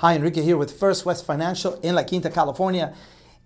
Hi, Enrique here with First West Financial in La Quinta, California.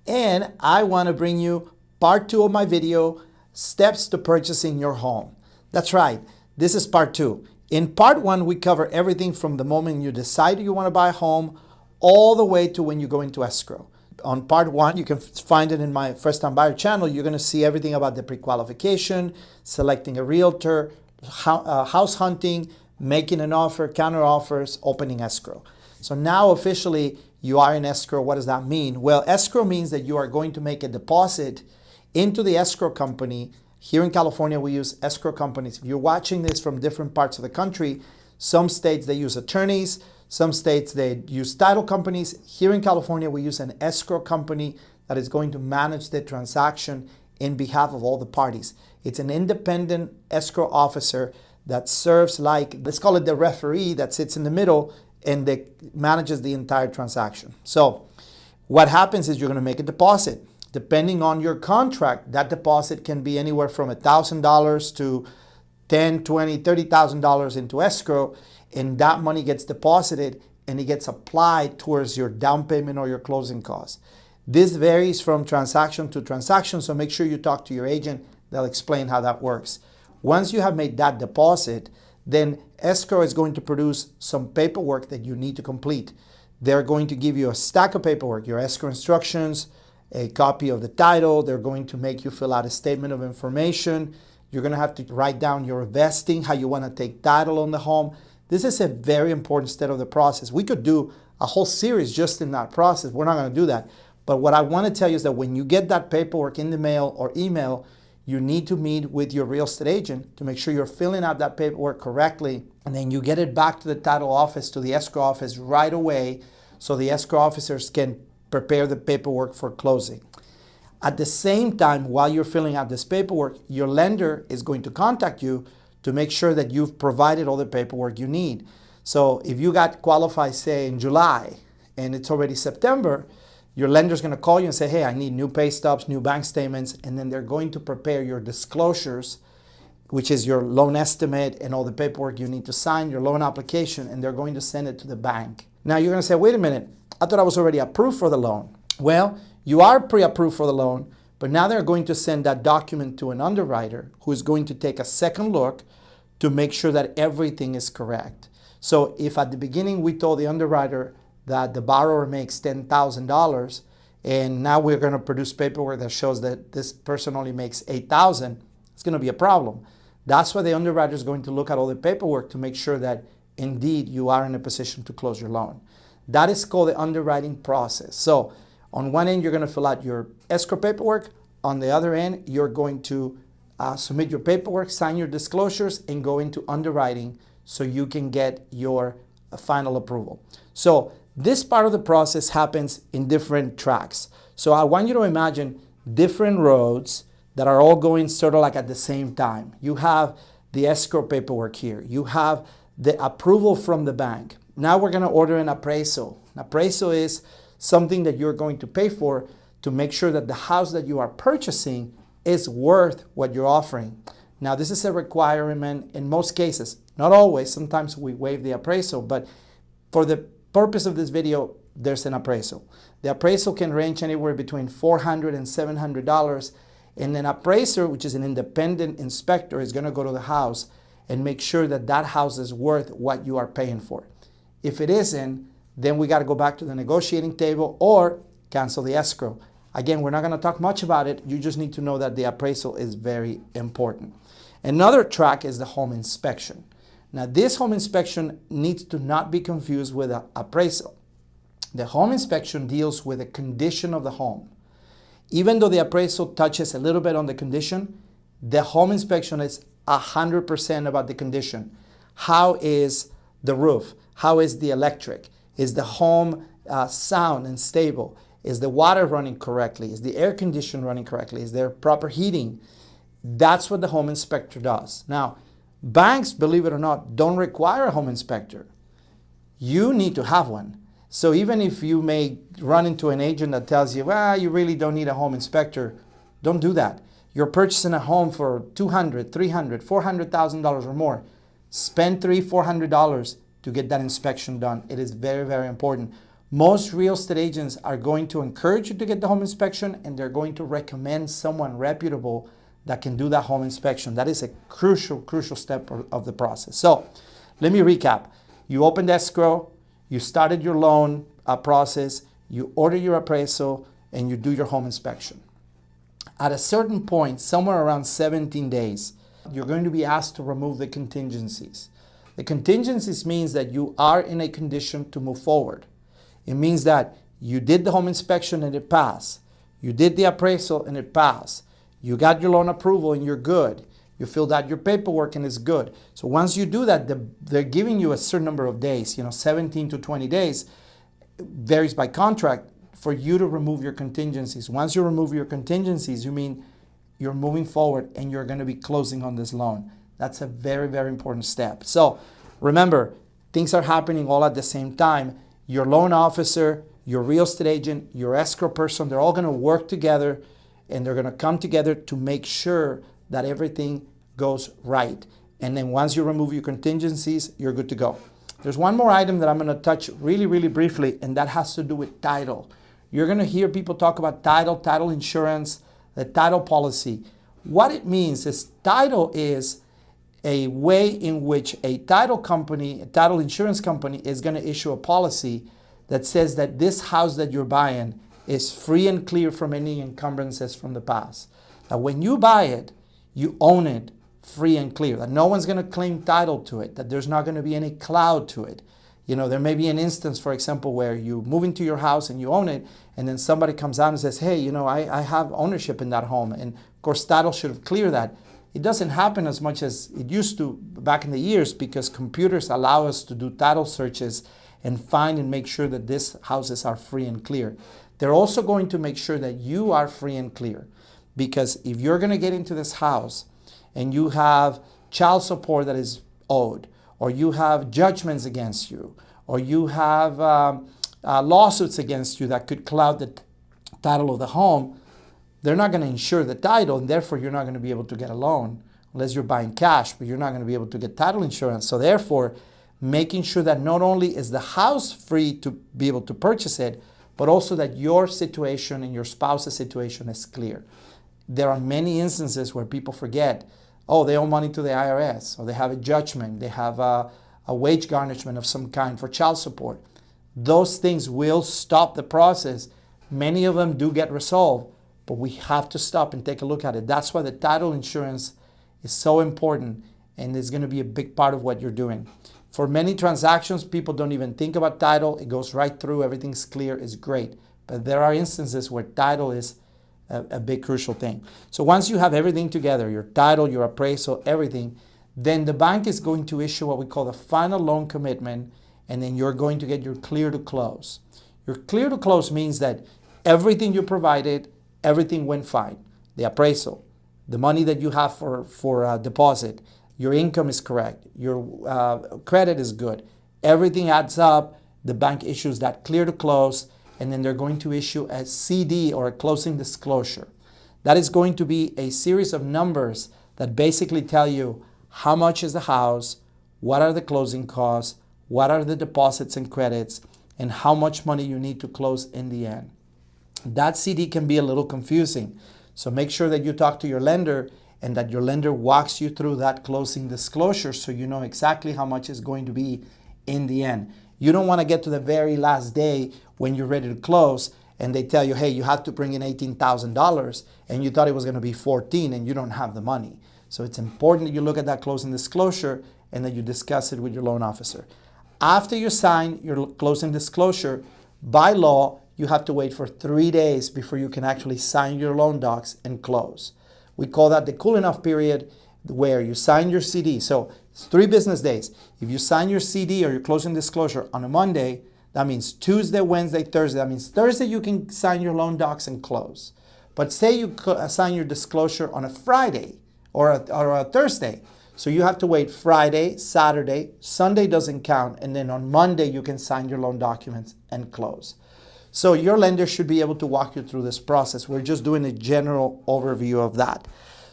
And I want to bring you part 2 of my video, Steps to Purchasing Your Home. That's right, this is part 2. In part 1, we cover everything from the moment you decide you want to buy a home all the way to when you go into escrow. On part 1, you can find it in my First Time Buyer channel. You're going to see everything about the pre-qualification, selecting a realtor, house hunting, making an offer, counter offers, opening escrow. So now officially you are in escrow. What does that mean? Well, escrow means that you are going to make a deposit into the escrow company. Here in California, we use escrow companies. If you're watching this from different parts of the country, some states they use attorneys, some states they use title companies. Here in California, we use an escrow company that is going to manage the transaction in behalf of all the parties. It's an independent escrow officer that serves like, let's call it the referee that sits in the middle and that manages the entire transaction. So what happens is you're going to make a deposit. Depending on your contract, that deposit can be anywhere from $1,000 to $10,000, $20,000, $30,000 into escrow, and that money gets deposited and it gets applied towards your down payment or your closing costs. This varies from transaction to transaction, so make sure you talk to your agent. They'll explain how that works. Once you have made that deposit, then escrow is going to produce some paperwork that you need to complete. They're going to give you a stack of paperwork, your escrow instructions, a copy of the title. They're going to make you fill out a statement of information. You're going to have to write down your vesting, how you want to take title on the home. This is a very important step of the process. We could do a whole series just in that process. We're not going to do that. But what I want to tell you is that when you get that paperwork in the mail or email, you need to meet with your real estate agent to make sure you're filling out that paperwork correctly, and then you get it back to the title office, to the escrow office right away, so the escrow officers can prepare the paperwork for closing. At the same time, while you're filling out this paperwork, your lender is going to contact you to make sure that you've provided all the paperwork you need. So if you got qualified, say in July, and it's already September, your lender's going to call you and say, hey, I need new pay stubs, new bank statements, and then they're going to prepare your disclosures, which is your loan estimate and all the paperwork you need to sign, your loan application, and they're going to send it to the bank. Now you're going to say, wait a minute, I thought I was already approved for the loan. Well, you are pre-approved for the loan, but now they're going to send that document to an underwriter who is going to take a second look to make sure that everything is correct. So if at the beginning we told the underwriter that the borrower makes $10,000, and now we're going to produce paperwork that shows that this person only makes $8,000, it's going to be a problem. That's why the underwriter is going to look at all the paperwork to make sure that indeed you are in a position to close your loan. That is called the underwriting process. So on one end, you're going to fill out your escrow paperwork. On the other end, you're going to submit your paperwork, sign your disclosures, and go into underwriting so you can get your final approval. So this part of the process happens in different tracks. So I want you to imagine different roads that are all going sort of like at the same time. You have the escrow paperwork here. You have the approval from the bank. Now we're going to order an appraisal. An appraisal is something that you're going to pay for to make sure that the house that you are purchasing is worth what you're offering. Now this is a requirement in most cases, not always. Sometimes we waive the appraisal, but for the purpose of this video, there's an appraisal. The appraisal can range anywhere between $400 and $700, and an appraiser, which is an independent inspector, is going to go to the house and make sure that that house is worth what you are paying for. If it isn't, then we got to go back to the negotiating table or cancel the escrow. Again, we're not going to talk much about it. You just need to know that the appraisal is very important. Another track is the home inspection. Now, this home inspection needs to not be confused with an appraisal. The home inspection deals with the condition of the home. Even though the appraisal touches a little bit on the condition, the home inspection is 100% about the condition. How is the roof? How is the electric? Is the home sound and stable? Is the water running correctly? Is the air conditioner running correctly? Is there proper heating? That's what the home inspector does. Now, banks, believe it or not, don't require a home inspector. You need to have one. So even if you may run into an agent that tells you, well, you really don't need a home inspector, don't do that. You're purchasing a home for $200,000, $300,000, $400,000 or more. Spend $300, $400 to get that inspection done. It is very, very important. Most real estate agents are going to encourage you to get the home inspection, and they're going to recommend someone reputable that can do that home inspection. That is a crucial step of the process. So let me recap. You opened escrow, you started your loan process, you order your appraisal, and you do your home inspection. At a certain point, somewhere around 17 days, you're going to be asked to remove the contingencies. The contingencies means that you are in a condition to move forward. It means that you did the home inspection and it passed. You did the appraisal and it passed. You got your loan approval and you're good. You filled out your paperwork and it's good. So once you do that, they're giving you a certain number of days, 17 to 20 days, varies by contract, for you to remove your contingencies. Once you remove your contingencies, you mean you're moving forward and you're going to be closing on this loan. That's a very, very important step. So remember, things are happening all at the same time. Your loan officer, your real estate agent, your escrow person, they're all going to work together, and they're going to come together to make sure that everything goes right. And then once you remove your contingencies, you're good to go. There's one more item that I'm going to touch really, really briefly, and that has to do with title. You're going to hear people talk about title insurance, the title policy. What it means is title is a way in which a title company, a title insurance company, is going to issue a policy that says that this house that you're buying is free and clear from any encumbrances from the past. Now, when you buy it, you own it free and clear, that no one's going to claim title to it, that there's not going to be any cloud to it. There may be an instance, for example, where you move into your house and you own it, and then somebody comes out and says, hey, I have ownership in that home. And of course, title should have cleared that. It doesn't happen as much as it used to back in the years, because computers allow us to do title searches and find and make sure that these houses are free and clear. They're also going to make sure that you are free and clear, because if you're going to get into this house and you have child support that is owed, or you have judgments against you, or you have lawsuits against you that could cloud the title of the home, they're not going to insure the title, and therefore you're not going to be able to get a loan unless you're buying cash, but you're not going to be able to get title insurance. So therefore, making sure that not only is the house free to be able to purchase it, but also that your situation and your spouse's situation is clear. There are many instances where people forget, they owe money to the IRS, or they have a judgment, they have a wage garnishment of some kind for child support. Those things will stop the process. Many of them do get resolved, but we have to stop and take a look at it. That's why the title insurance is so important, and it's going to be a big part of what you're doing. For many transactions, people don't even think about title. It goes right through. Everything's clear. It's great. But there are instances where title is a big crucial thing. So once you have everything together, your title, your appraisal, everything, then the bank is going to issue what we call the final loan commitment, and then you're going to get your clear to close. Your clear to close means that everything you provided, everything went fine. The appraisal, the money that you have for deposit, your income is correct, your credit is good, everything adds up. The bank issues that clear to close, and then they're going to issue a CD, or a closing disclosure. That is going to be a series of numbers that basically tell you how much is the house, what are the closing costs, what are the deposits and credits, and how much money you need to close in the end. That CD can be a little confusing, so make sure that you talk to your lender and that your lender walks you through that closing disclosure so you know exactly how much is going to be in the end. You don't want to get to the very last day when you're ready to close and they tell you, hey, you have to bring in $18,000, and you thought it was going to be 14 and you don't have the money. So it's important that you look at that closing disclosure and that you discuss it with your loan officer. After you sign your closing disclosure, by law, you have to wait for 3 days before you can actually sign your loan docs and close. We call that the cooling off period, where you sign your CD. So it's 3 business days. If you sign your CD or your closing disclosure on a Monday, that means Tuesday, Wednesday, Thursday. That means Thursday you can sign your loan docs and close. But say you sign your disclosure on a Friday or a Thursday. So you have to wait Friday, Saturday, Sunday doesn't count, and then on Monday you can sign your loan documents and close. So your lender should be able to walk you through this process. We're just doing a general overview of that.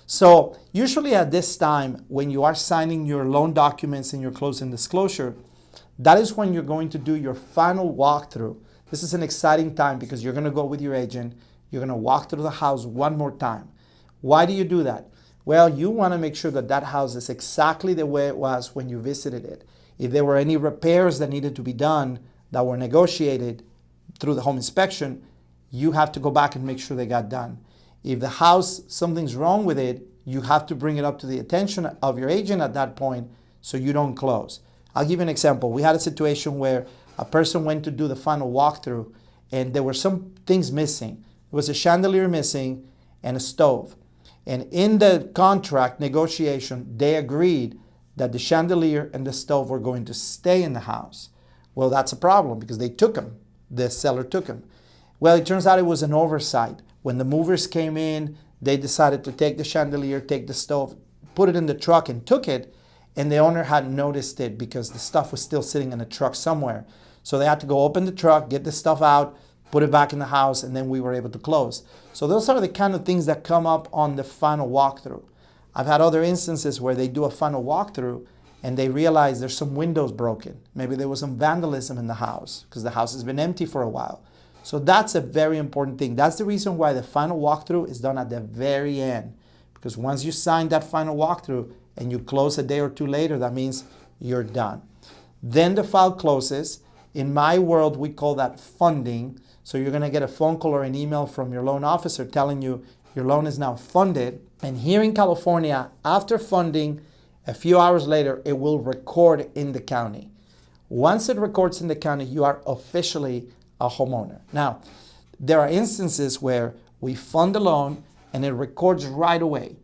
So usually at this time, when you are signing your loan documents and your closing disclosure, that is when you're going to do your final walkthrough. This is an exciting time because you're going to go with your agent. You're going to walk through the house one more time. Why do you do that? Well, you want to make sure that that house is exactly the way it was when you visited it. If there were any repairs that needed to be done that were negotiated through the home inspection, you have to go back and make sure they got done. If the house, something's wrong with it, you have to bring it up to the attention of your agent at that point so you don't close. I'll give you an example. We had a situation where a person went to do the final walkthrough and there were some things missing. There was a chandelier missing and a stove. And in the contract negotiation, they agreed that the chandelier and the stove were going to stay in the house. Well, that's a problem because they took them. The seller took them. Well, it turns out it was an oversight. When the movers came in, they decided to take the chandelier, take the stove, put it in the truck and took it. And the owner hadn't noticed it because the stuff was still sitting in the truck somewhere. So they had to go open the truck, get the stuff out, put it back in the house, and then we were able to close. So those are the kind of things that come up on the final walkthrough. I've had other instances where they do a final walkthrough and they realize there's some windows broken. Maybe there was some vandalism in the house because the house has been empty for a while. So that's a very important thing. That's the reason why the final walkthrough is done at the very end. Because once you sign that final walkthrough and you close a day or two later, that means you're done. Then the file closes. In my world, we call that funding. So you're going to get a phone call or an email from your loan officer telling you your loan is now funded. And here in California, after funding, a few hours later, it will record in the county. Once it records in the county, you are officially a homeowner. Now, there are instances where we fund a loan and it records right away.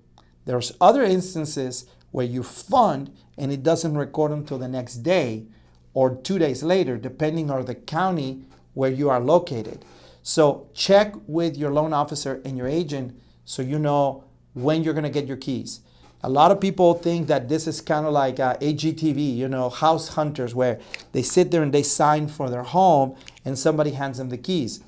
There's other instances where you fund and it doesn't record until the next day or 2 days later, depending on the county where you are located. So check with your loan officer and your agent so you know when you're going to get your keys. A lot of people think that this is kind of like HGTV, house hunters, where they sit there and they sign for their home and somebody hands them the keys.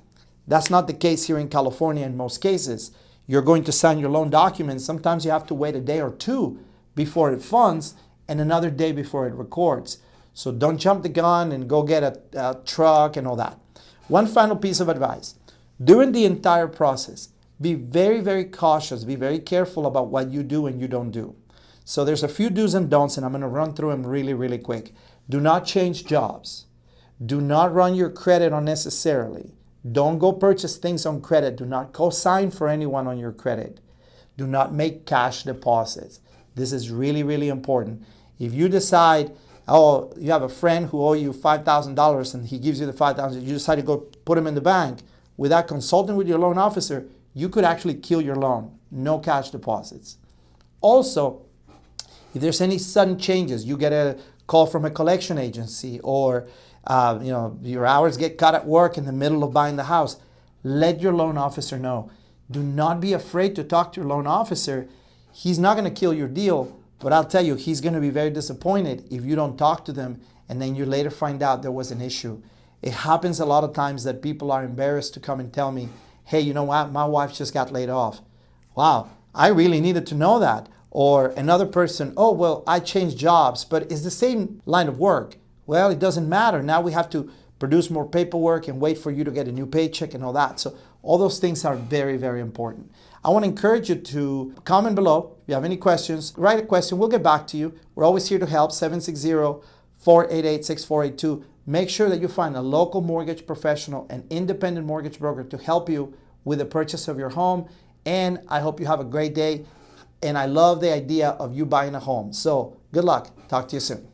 That's not the case here in California in most cases. You're going to sign your loan documents. Sometimes you have to wait a day or two before it funds and another day before it records. So don't jump the gun and go get a truck and all that. One final piece of advice. During the entire process, be very, very cautious. Be very careful about what you do and you don't do. So there's a few do's and don'ts, and I'm going to run through them really, really quick. Do not change jobs. Do not run your credit unnecessarily. Don't go purchase things on credit. Do not co-sign for anyone on your credit. Do not make cash deposits. This is really, really important. If you decide, you have a friend who owes you $5,000 and he gives you the $5,000, you decide to go put him in the bank without consulting with your loan officer, you could actually kill your loan. No cash deposits. Also, if there's any sudden changes, you get a call from a collection agency or your hours get cut at work in the middle of buying the house, let your loan officer know. Do not be afraid to talk to your loan officer. He's not going to kill your deal, but I'll tell you, he's going to be very disappointed if you don't talk to them and then you later find out there was an issue. It happens a lot of times that people are embarrassed to come and tell me, hey, you know what, my wife just got laid off. Wow, I really needed to know that. Or another person, oh, well, I changed jobs, but it's the same line of work. Well, it doesn't matter. Now we have to produce more paperwork and wait for you to get a new paycheck and all that. So all those things are very, very important. I want to encourage you to comment below. If you have any questions, write a question. We'll get back to you. We're always here to help, 760-488-6482. Make sure that you find a local mortgage professional, an independent mortgage broker to help you with the purchase of your home. And I hope you have a great day. And I love the idea of you buying a home. So good luck. Talk to you soon.